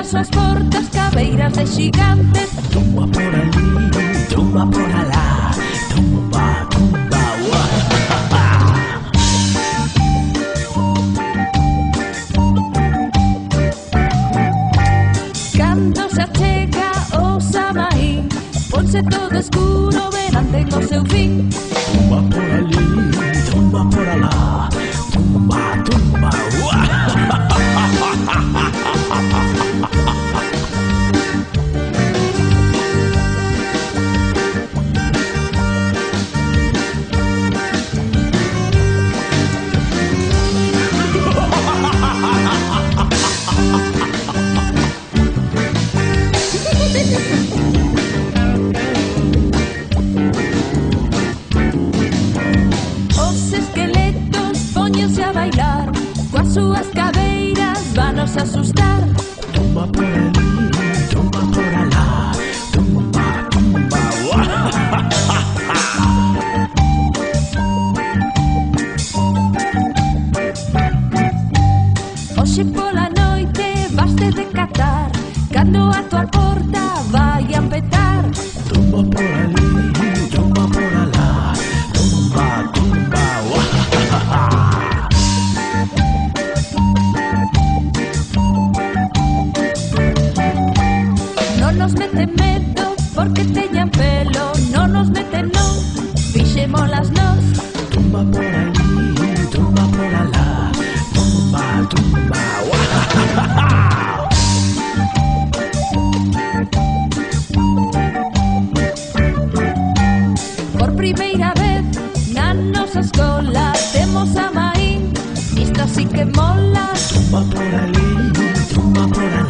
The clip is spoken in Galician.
nas súas portas cabeiras de xigantes. Tumba por ali, tumba por alá, tumba, tumba, Cando se achega o Samaín, ponse todo escuro, verán ten o seu fin. tumba por ali, tumba por alá, tumba, tumba, Os esqueletos póñense a bailar, coas súas cabeiras vanos a asustar. tumba por ali, tumba por alá, tumba, tumba, Hoxe pola noite vaste de catar, cando a tua porta vai a petar. tumba por ali, tumba por alá, tumba, tumba, Non nos mete medo porque teñan pelo, non nos mete non, fixémolas nós. tumba por ali, tumba por alá, tumba, tumba, Por primeira vez na nosa escola temos a Maín, isto sí que mola. tumba por ali, tumba por alá.